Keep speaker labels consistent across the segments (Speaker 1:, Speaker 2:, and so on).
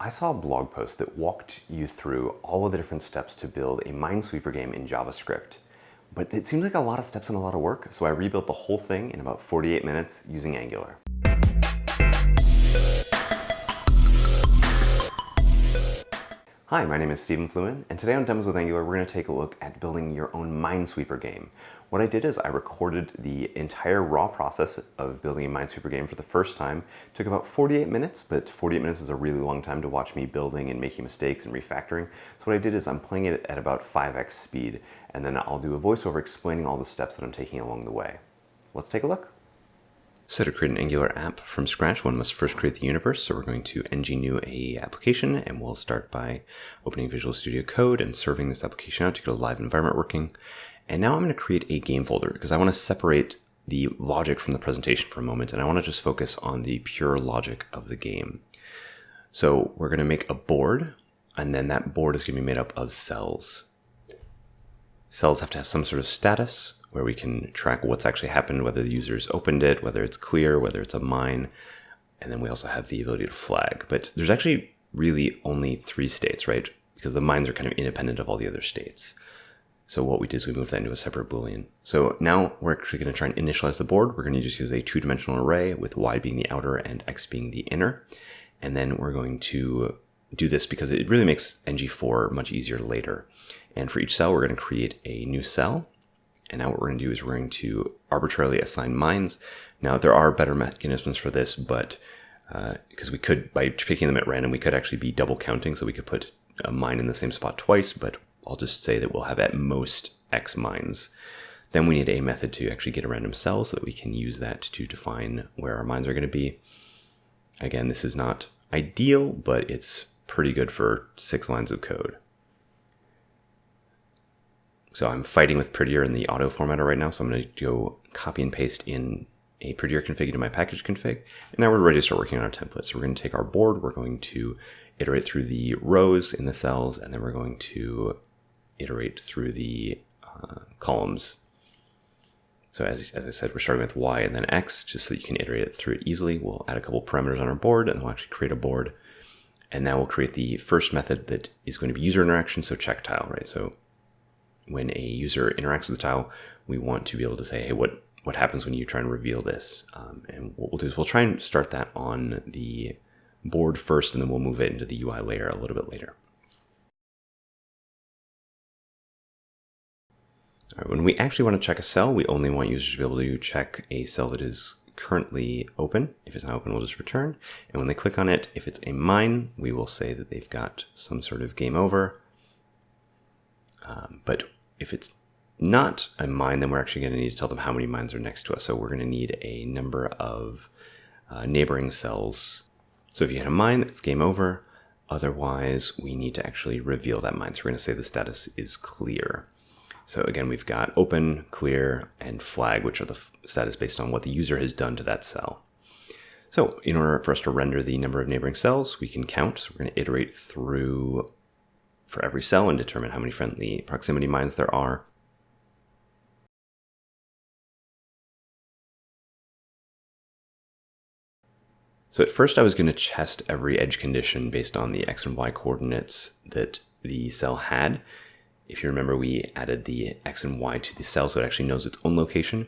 Speaker 1: I saw a blog post that walked you through all of the different steps to build a Minesweeper game in JavaScript. But it seemed like a lot of steps and a lot of work, so I rebuilt the whole thing in about 48 minutes using Angular. Hi, my name is Stephen Fluin, and today on Demos with Angular, we're going to take a look at building your own Minesweeper game. What I did is I recorded the entire raw process of building a Minesweeper game for the first time. It took about 48 minutes, but 48 minutes is a really long time to watch me building and making mistakes and refactoring. So what I did is I'm playing it at about 5x speed, and then I'll do a voiceover explaining all the steps that I'm taking along the way. Let's take a look. So to create an Angular app from scratch, one must first create the universe. So we're going to ng-new a application, and we'll start by opening Visual Studio Code and serving this application out to get a live environment working. And now I'm going to create a game folder because I want to separate the logic from the presentation for a moment, and I want to just focus on the pure logic of the game. So we're going to make a board, and then that board is going to be made up of cells. Cells have to have some sort of status where we can track what's actually happened, whether the user's opened it, whether it's clear, whether it's a mine, and then we also have the ability to flag. But there's actually really only 3 states, right? Because the mines are kind of independent of all the other states. So what we did is we moved that into a separate Boolean. So now we're actually going to try and initialize the board. We're going to just use a 2-dimensional array with y being the outer and x being the inner. And then we're going to do this because it really makes ng4 much easier later. And for each cell, we're going to create a new cell. And now what we're going to do is we're going to arbitrarily assign mines. Now, there are better mechanisms for this, but because we could, by picking them at random, we could actually be double counting. So we could put a mine in the same spot twice, but I'll just say that we'll have at most X mines. Then we need a method to actually get a random cell so that we can use that to define where our mines are going to be. Again, this is not ideal, but it's pretty good for 6 lines of code. So I'm fighting with prettier in the auto formatter right now, so I'm going to go copy and paste in a prettier config into my package config. And now we're ready to start working on our template. So we're going to take our board, we're going to iterate through the rows in the cells, and then we're going to iterate through the columns. So as I said, we're starting with y and then x, just so you can iterate it through it easily. We'll add a couple parameters on our board, and we'll actually create a board. And now we'll create the first method that is going to be user interaction, so check tile, right? So when a user interacts with the tile, we want to be able to say, hey, what happens when you try and reveal this? And what we'll do is we'll try and start that on the board first, and then we'll move it into the UI layer a little bit later. All right, when we actually want to check a cell, we only want users to be able to check a cell that is currently open. If it's not open, we'll just return. And when they click on it, if it's a mine, we will say that they've got some sort of game over. But if it's not a mine, then we're actually going to need to tell them how many mines are next to us. So we're going to need a number of neighboring cells. So if you had a mine, that's game over. Otherwise, we need to actually reveal that mine. So we're going to say the status is clear. So again, we've got open, clear, and flag, which are the status based on what the user has done to that cell. So in order for us to render the number of neighboring cells, we can count. So we're going to iterate through for every cell and determine how many friendly proximity mines there are. So at first I was going to test every edge condition based on the x and y coordinates that the cell had. If you remember, we added the x and y to the cell so it actually knows its own location,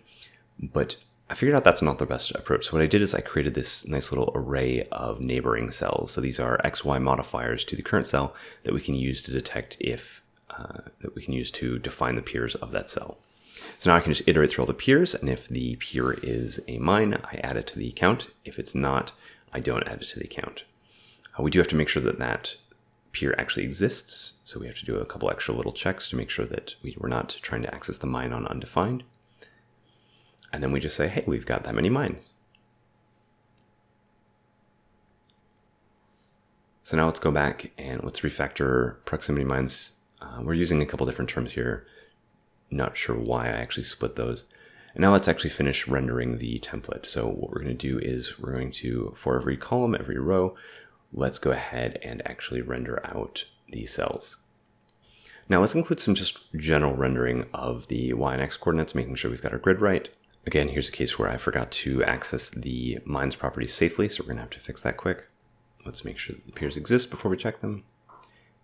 Speaker 1: but I figured out that's not the best approach. So what I did is I created this nice little array of neighboring cells. So these are XY modifiers to the current cell that we can use to detect that we can use to define the peers of that cell. So now I can just iterate through all the peers, and if the peer is a mine, I add it to the count. If it's not, I don't add it to the count. We do have to make sure that that peer actually exists. So we have to do a couple extra little checks to make sure that we're not trying to access the mine on undefined. And then we just say, hey, we've got that many mines. So now let's go back and let's refactor proximity mines. We're using a couple different terms here. Not sure why I actually split those. And now let's actually finish rendering the template. So what we're going to do is we're going to, for every column, every row, let's go ahead and actually render out the cells. Now let's include some just general rendering of the y and x coordinates, making sure we've got our grid right. Again, here's a case where I forgot to access the mines property safely, so we're going to have to fix that quick. Let's make sure that the peers exist before we check them.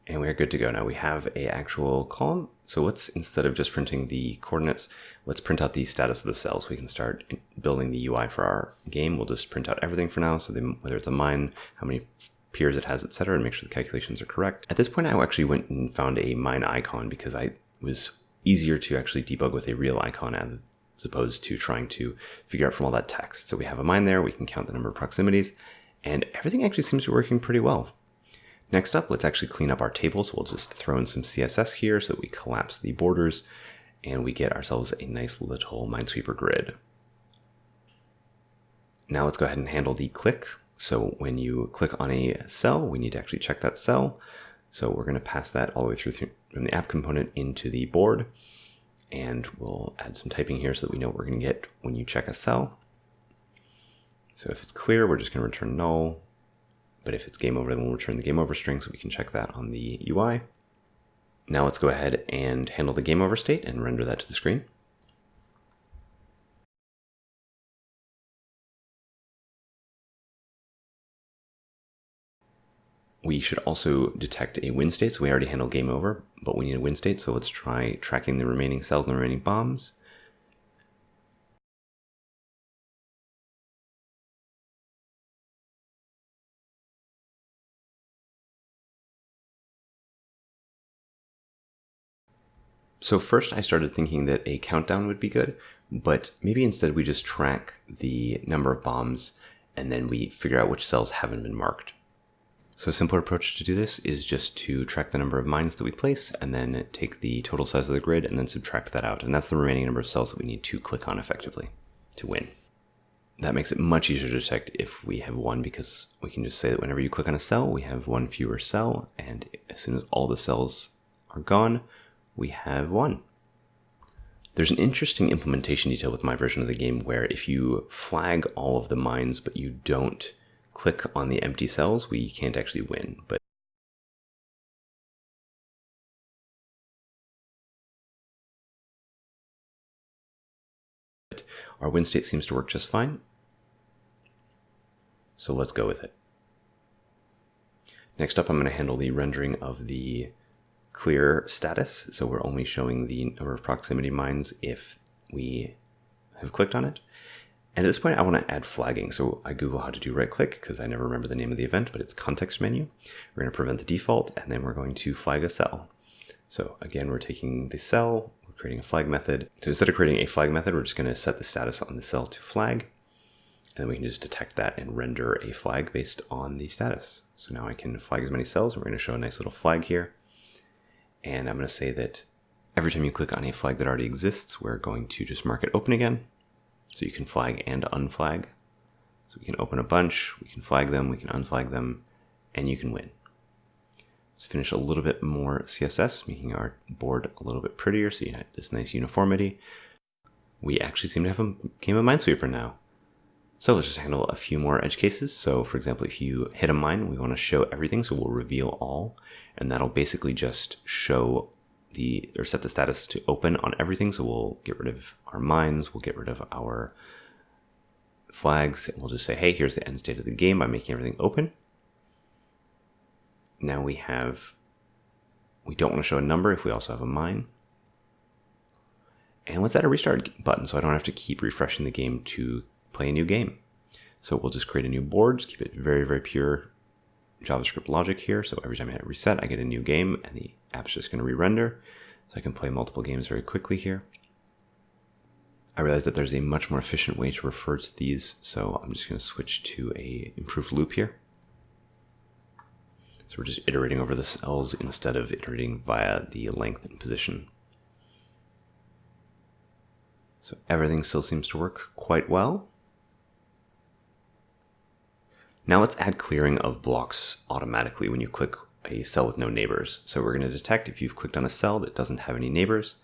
Speaker 1: And we're good to go. Now we have a actual column. So let's, instead of just printing the coordinates, let's print out the status of the cells. We can start building the UI for our game. We'll just print out everything for now. So whether it's a mine, how many peers it has, etc., and make sure the calculations are correct. At this point, I actually went and found a mine icon because I was easier to actually debug with a real icon as opposed to trying to figure out from all that text. So we have a mine there. We can count the number of proximities, and everything actually seems to be working pretty well. Next up, let's actually clean up our table. So we'll just throw in some CSS here so that we collapse the borders and we get ourselves a nice little Minesweeper grid. Now let's go ahead and handle the click. So when you click on a cell, we need to actually check that cell. So we're going to pass that all the way through from the app component into the board. And we'll add some typing here so that we know what we're going to get when you check a cell. So if it's clear, we're just going to return null. But if it's game over, then we'll return the game over string so we can check that on the UI. Now let's go ahead and handle the game over state and render that to the screen. We should also detect a win state. So we already handled game over, but we need a win state. So let's try tracking the remaining cells and the remaining bombs. So first I started thinking that a countdown would be good, but maybe instead we just track the number of bombs and then we figure out which cells haven't been marked. So a simpler approach to do this is just to track the number of mines that we place and then take the total size of the grid and then subtract that out. And that's the remaining number of cells that we need to click on effectively to win. That makes it much easier to detect if we have one, because we can just say that whenever you click on a cell, we have one fewer cell. And as soon as all the cells are gone, we have one. There's an interesting implementation detail with my version of the game where if you flag all of the mines, but you don't click on the empty cells, we can't actually win. But our win state seems to work just fine. So let's go with it. Next up, I'm going to handle the rendering of the clear status. So we're only showing the number of proximity mines if we have clicked on it. And at this point, I want to add flagging. So I Google how to do right click because I never remember the name of the event, but it's context menu. We're going to prevent the default, and then we're going to flag a cell. So again, we're taking the cell, we're creating a flag method. So instead of creating a flag method, we're just going to set the status on the cell to flag. And then we can just detect that and render a flag based on the status. So now I can flag as many cells. We're going to show a nice little flag here. And I'm going to say that every time you click on a flag that already exists, we're going to just mark it open again. So you can flag and unflag. So we can open a bunch, we can flag them, we can unflag them, and you can win. Let's finish a little bit more CSS, making our board a little bit prettier so you have this nice uniformity. We actually seem to have a game of Minesweeper now. So let's just handle a few more edge cases. So for example, if you hit a mine, we want to show everything, so we'll reveal all, and that'll basically just show or set the status to open on everything. So we'll get rid of our mines, we'll get rid of our flags, and we'll just say, hey, here's the end state of the game by making everything open. Now we don't want to show a number if we also have a mine. And let's add a restart button so I don't have to keep refreshing the game to play a new game. So we'll just create a new board, just keep it very, very pure JavaScript logic here. So every time I hit reset, I get a new game and the app's just going to re-render. So I can play multiple games very quickly here. I realized that there's a much more efficient way to refer to these. So I'm just going to switch to a improved loop here. So we're just iterating over the cells instead of iterating via the length and position. So everything still seems to work quite well. Now let's add clearing of blocks automatically when you click a cell with no neighbors. So we're going to detect if you've clicked on a cell that doesn't have any neighbors,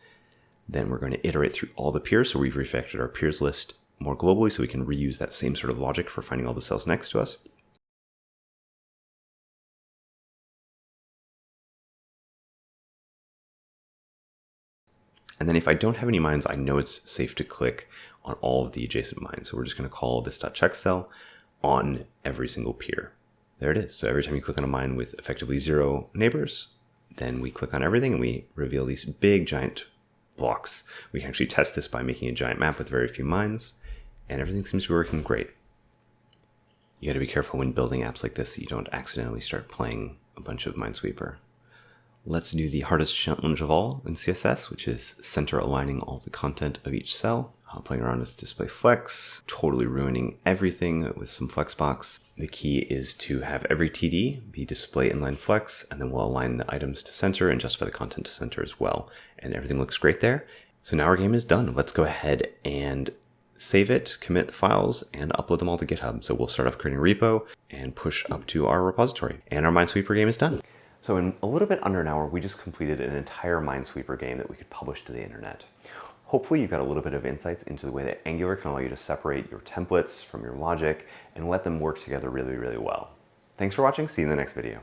Speaker 1: then we're going to iterate through all the peers. So we've refactored our peers list more globally so we can reuse that same sort of logic for finding all the cells next to us. And then if I don't have any mines, I know it's safe to click on all of the adjacent mines. So we're just going to call this .check cell on every single peer. There it is. So every time you click on a mine with effectively 0 neighbors, then we click on everything and we reveal these big giant blocks. We can actually test this by making a giant map with very few mines, and everything seems to be working great. You gotta be careful when building apps like this that you don't accidentally start playing a bunch of Minesweeper. Let's do the hardest challenge of all in CSS, which is center aligning all the content of each cell. Playing around with display flex, totally ruining everything with some flexbox. The key is to have every TD be display inline flex, and then we'll align the items to center and justify the content to center as well. And everything looks great there. So now our game is done. Let's go ahead and save it, commit the files, and upload them all to GitHub. So we'll start off creating a repo and push up to our repository. And our Minesweeper game is done. So in a little bit under an hour, we just completed an entire Minesweeper game that we could publish to the internet. Hopefully you got a little bit of insights into the way that Angular can allow you to separate your templates from your logic and let them work together really, really well. Thanks for watching. See you in the next video.